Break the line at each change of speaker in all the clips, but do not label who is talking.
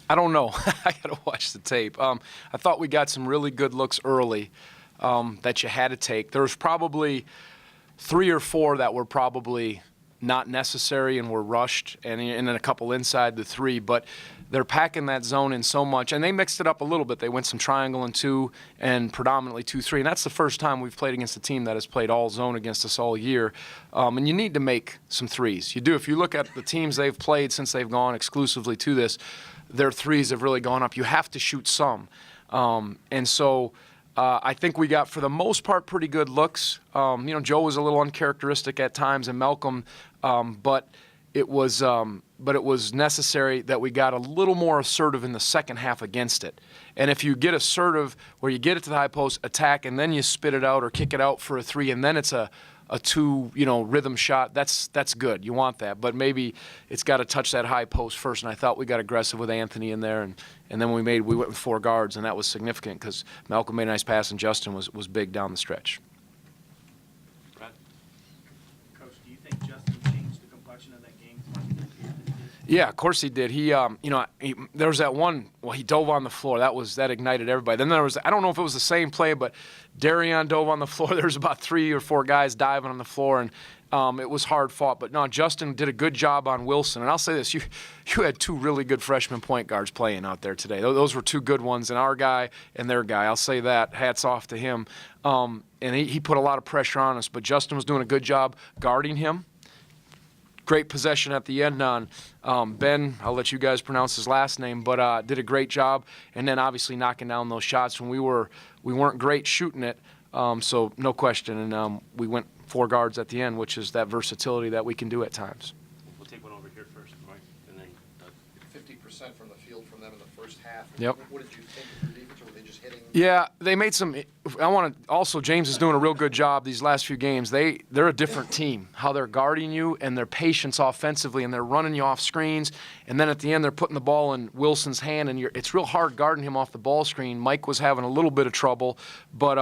I don't know. I got to watch the tape. I thought we got some really good looks early that you had to take. There was probably 3 or 4 that were probably not necessary and were rushed, and then a couple inside the 3. But they're packing that zone in so much, and they mixed it up a little bit. They went some triangle and 2 and predominantly 2-3, and that's the first time we've played against a team that has played all zone against us all year. And you need to make some threes. You do. If you look at the teams they've played since they've gone exclusively to this, their threes have really gone up. You have to shoot some. And so I think we got, for the most part, pretty good looks. Joe was a little uncharacteristic at times, and Malcolm, but it was necessary that we got a little more assertive in the second half against it. And if you get assertive where you get it to the high post, attack, and then you spit it out or kick it out for a 3, and then it's a 2, rhythm shot, that's good. You want that. But maybe it's got to touch that high post first, and I thought we got aggressive with Anthony in there, and then we went with 4 guards, and that was significant because Malcolm made a nice pass, and Justin was big down the stretch.
Brad?
Coach, do you think Justin changed the complexion of that game?
Yeah, of course he did. There was that one. Well, he dove on the floor. That ignited everybody. Then there was, I don't know if it was the same play, but Darion dove on the floor. There was about 3 or 4 guys diving on the floor, and it was hard fought. But no, Justin did a good job on Wilson. And I'll say this: you had 2 really good freshman point guards playing out there today. Those were 2 good ones, and our guy and their guy. I'll say that. Hats off to him. And he put a lot of pressure on us. But Justin was doing a good job guarding him. Great possession at the end on Ben. I'll let you guys pronounce his last name, but did a great job. And then obviously knocking down those shots when we weren't great shooting it. So no question. And we went 4 guards at the end, which is that versatility that we can do at times.
We'll take one over here first, Mike, and then Doug.
50% from the field from them in the first half.
Yep.
What did you think of their defense, or were they just hitting?
Yeah, they made some. I want to also. James is doing a real good job these last few games. They're a different team. How they're guarding you and their patience offensively, and they're running you off screens. And then at the end, they're putting the ball in Wilson's hand, and it's real hard guarding him off the ball screen. Mike was having a little bit of trouble, but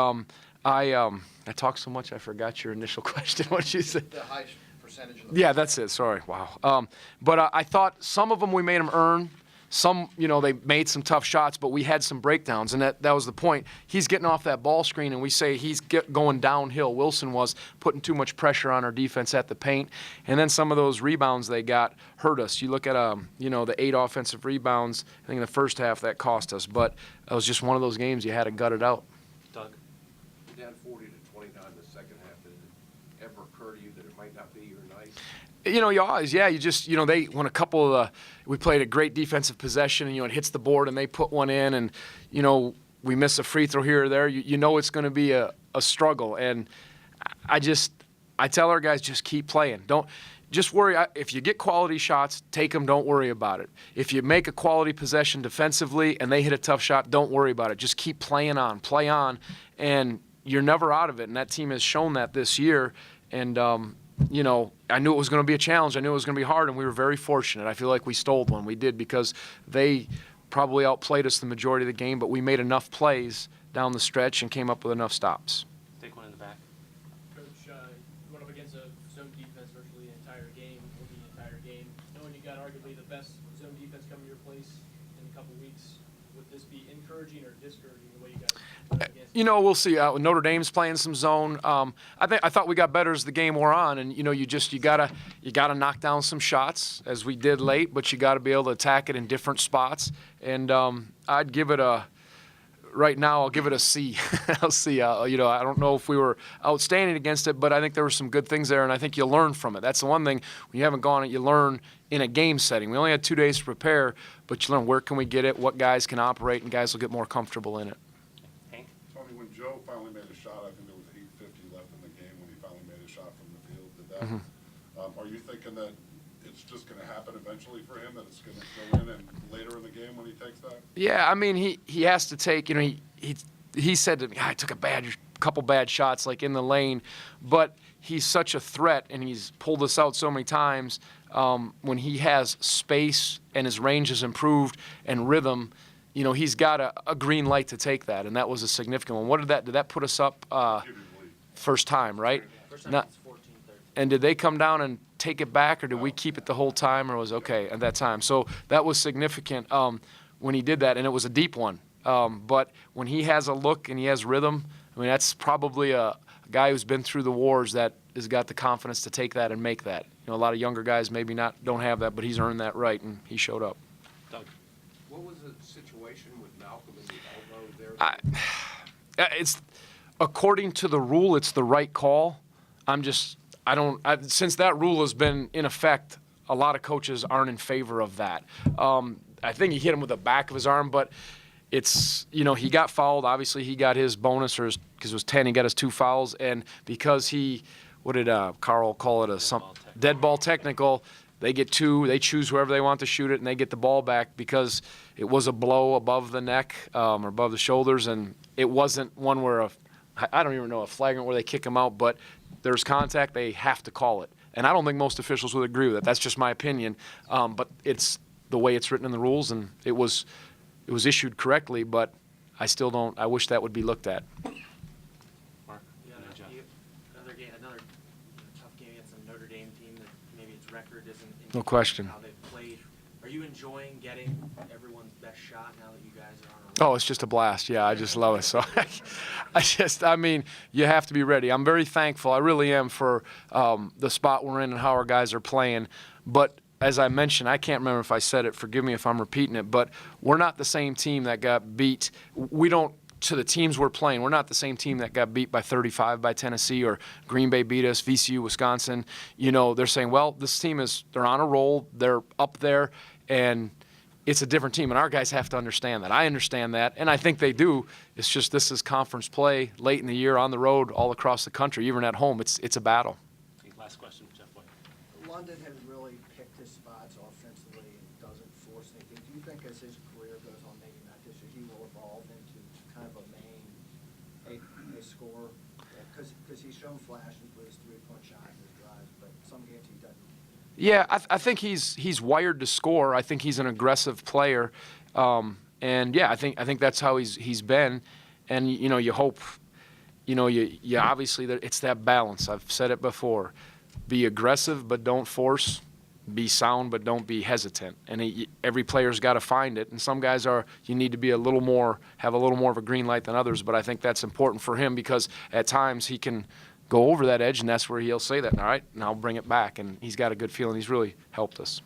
I talked so much I forgot your initial question. What did you say?
The high percentage. In the
Yeah, that's it. Sorry. Wow. But I thought some of them we made them earn. Some, they made some tough shots, but we had some breakdowns, and that was the point. He's getting off that ball screen, and we say he's going downhill. Wilson was putting too much pressure on our defense at the paint, and then some of those rebounds they got hurt us. You look at, the 8 offensive rebounds, I think in the first half that cost us, but it was just one of those games you had to gut it out.
Doug?
Down 40 to 29 in the second half. Did it ever occur to you that it might not be your night?
You always, you just, when a couple of we played a great defensive possession and, it hits the board and they put one in and, we miss a free throw here or there, it's going to be a struggle. And I tell our guys, just keep playing. Don't just worry. If you get quality shots, take them. Don't worry about it. If you make a quality possession defensively and they hit a tough shot, don't worry about it. Just keep playing on, play on, and you're never out of it. And that team has shown that this year. And, I knew it was going to be a challenge. I knew it was going to be hard, and we were very fortunate. I feel like we stole one. We did because they probably outplayed us the majority of the game, but we made enough plays down the stretch and came up with enough stops.
Take one in the back.
Coach, you went up against a zone defense virtually the entire game, knowing you got arguably the best zone defense coming to your place in a couple weeks. Would this be encouraging or discouraging the way you guys went up against?
We'll see. Notre Dame's playing some zone. I thought we got better as the game wore on, and you gotta knock down some shots as we did late, but you got to be able to attack it in different spots. And I'd give it right now. I'll give it a C. I'll see. I don't know if we were outstanding against it, but I think there were some good things there, and I think you learn from it. That's the one thing when you haven't gone it, you learn in a game setting. We only had 2 days to prepare, but you learn where can we get it, what guys can operate, and guys will get more comfortable in it.
Tony, when Joe finally made a shot, I think there was 8:50 left in the game when he finally made a shot from the field. Are you thinking that it's just going to happen eventually for him, that it's going to go in and later in the game when he takes that?
Yeah, he has to take, he said to me, I took a couple bad shots like in the lane, but he's such a threat and he's pulled us out so many times. When he has space and his range is improved and rhythm, he's got a green light to take that, and that was a significant one. Did that put us up first time, right?
First time it's 14-13.
And did they come down and take it back, or did we keep it the whole time, or was okay at that time? So that was significant. when he did that, and it was a deep one. But when he has a look and he has rhythm, I mean, that's probably a guy who's been through the wars that has got the confidence to take that and make that. You know, a lot of younger guys maybe don't have that, but he's earned that right, and he showed up.
Doug?
What was the situation with Malcolm and the elbow there?
It's according to the rule, it's the right call. Since that rule has been in effect, a lot of coaches aren't in favor of that. I think he hit him with the back of his arm, but it's, you know, he got fouled. Obviously, he got his bonus, because it was 10, he got his 2 fouls, and because what did Carl call it, dead ball technical, they get 2, they choose whoever they want to shoot it, and they get the ball back because it was a blow above the neck or above the shoulders, and it wasn't one where I don't even know, a flagrant where they kick him out, but there's contact, they have to call it. And I don't think most officials would agree with that. That's just my opinion. But it's the way it's written in the rules, and it was issued correctly, but I wish that would be looked at.
Mark?
Yeah,
And then Jeff.
another game, tough game against a Notre Dame team that maybe its record isn't.
No question.
How they've played. Are you enjoying getting everyone's best shot now that you guys are on a roll?
Oh, it's just a blast. Yeah, I just love it. So I mean, you have to be ready. I'm very thankful. I really am for the spot we're in and how our guys are playing. But as I mentioned, I can't remember if I said it. Forgive me if I'm repeating it. But we're not the same team that got beat. To the teams we're playing, we're not the same team that got beat by 35 by Tennessee or Green Bay beat us, VCU, Wisconsin. You know, they're saying, well, this team they're on a roll. They're up there. And it's a different team, and our guys have to understand that. I understand that, and I think they do. It's just this is conference play late in the year on the road all across the country, even at home. It's a battle.
Last question, Jeff White.
London has really picked his spots offensively and doesn't force anything. Do you think as his career goes on, maybe not this year, he will evolve into kind of a a scorer? Because he's shown flashes with his three-point shot and his drives, but some games he doesn't.
Yeah, I think he's wired to score. I think he's an aggressive player, and yeah, I think that's how he's been. And you know, you hope, you know, you obviously it's that balance. I've said it before: be aggressive but don't force, be sound but don't be hesitant. And every player's got to find it. And some guys you need to be have a little more of a green light than others. But I think that's important for him because at times he can go over that edge, and that's where he'll say that, all right, and I'll bring it back. And he's got a good feeling. He's really helped us.